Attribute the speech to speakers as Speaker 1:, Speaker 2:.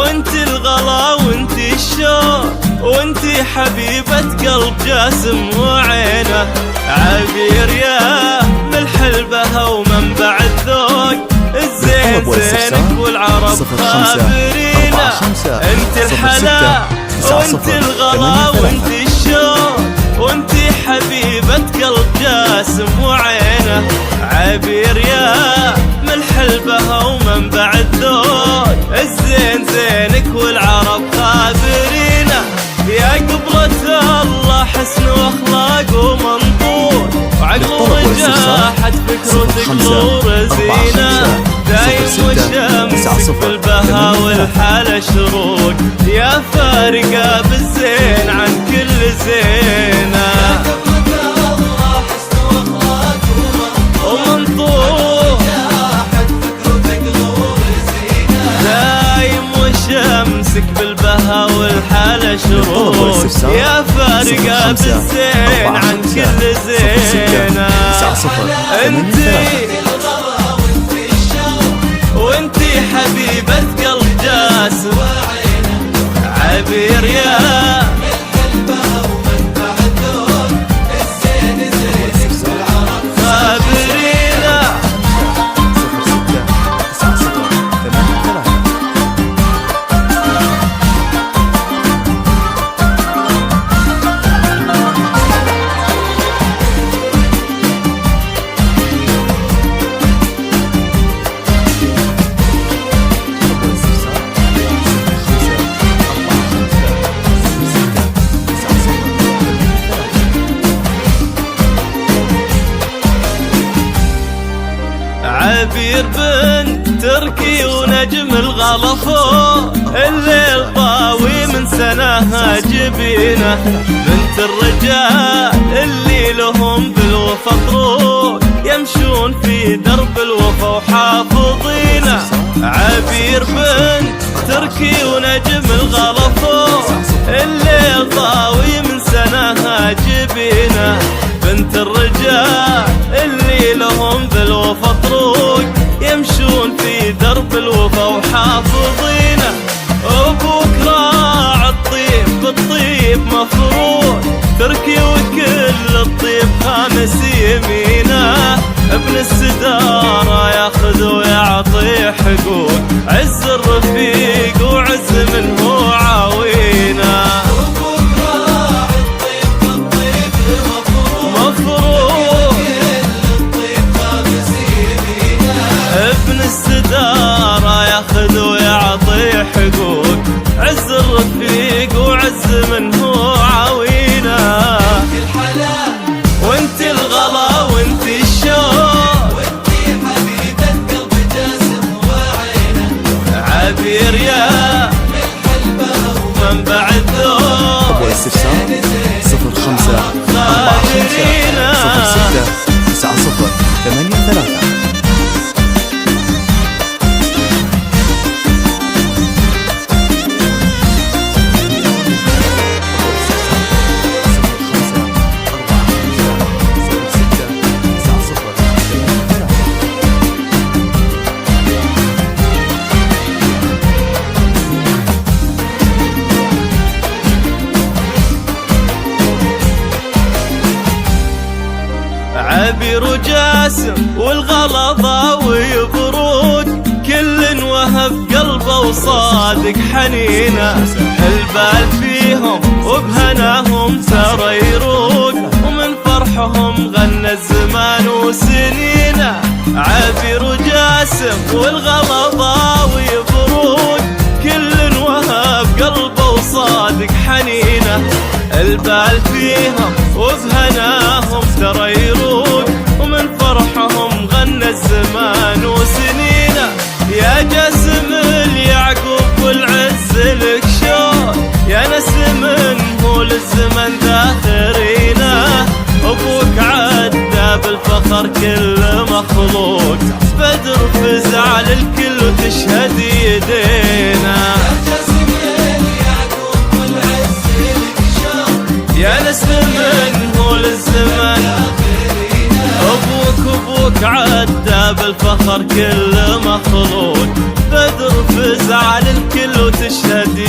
Speaker 1: وانت الغلا وانت الشوق وانت حبيبة قلب جاسم وعينه. عبير يا ملح البهى ومنبع الذوق، الزين زينك والعرب خابرينا. انت الحلا وانت الغلا وانت الشوق وانت حبيبة قلب جاسم وعينه. عبير يا ملح البهى ومنبع الذوق، الزين زينك والعرب خابرينا. يا قبلة الله حسن واخلاق ومنظور، وعقل ونجاحت فكر وتقدر زينة. دايم وشمسك بالبهى والحالة شروق، يا فارقة بالزين عن كل زينة. شمسك بالبهى والحالة شروق، يا فارقة بالزين عن كل زينة. انتي وانتي حبيبة قلب جاسم، عبير يا عبير بنت تركي ونجم الغلفو، الليل طاوي من سناها جبينه. بنت الرجال اللي لهم بالوفا طروق، يمشون في درب الوفا وحافظينه. عبير بنت تركي ونجم الغلفو، الليل طاوي من سناها جبينه. بنت الرجال اللي لهم بالوفا طروق، يمشون في درب الوفا وحافظينه. ابوك راعى الطيب بالطيب مفروض، تركي وكل الطيب خامس يمينه. ابن السدارة ياخذ ويعطي حقوق، عز الرفيق وعز منه عاوينه. السدارة ياخذ ويعطي حقوق، عز الرفيق وعز منه عاوينه. وانت الغلا وانت الشوق وانت حبيبة قلب جاسم وعينه. عبير يا ملح البهى ومنبع الذوق،
Speaker 2: والاستفسار 05 45 06 90 83.
Speaker 1: عبير وجاسم والغلظة ويبرود، كل وهب قلبه وصادق حنينه. البال فيهم وبهناهم ترى يروق، ومن فرحهم غنى الزمان وسنينه. عبير وجاسم والغلظة ويبرود، كل وهب قلبه وصادق حنينه. البال فيهم وبهناهم ترى يروق، ومن فرحهم غنى الزمان وسنينه. يا جاسم اليعقوب والعز لك شوق، يا نسم هو للزمن ذاخرينه. ابوك عدى بالفخر كل مخلوق، بدر فزع للكل وتشهد يدينا. يا نسم هو للزمن، ابوك عدى بالفخر كل مخلوق، بدر فزع للكل وتشهد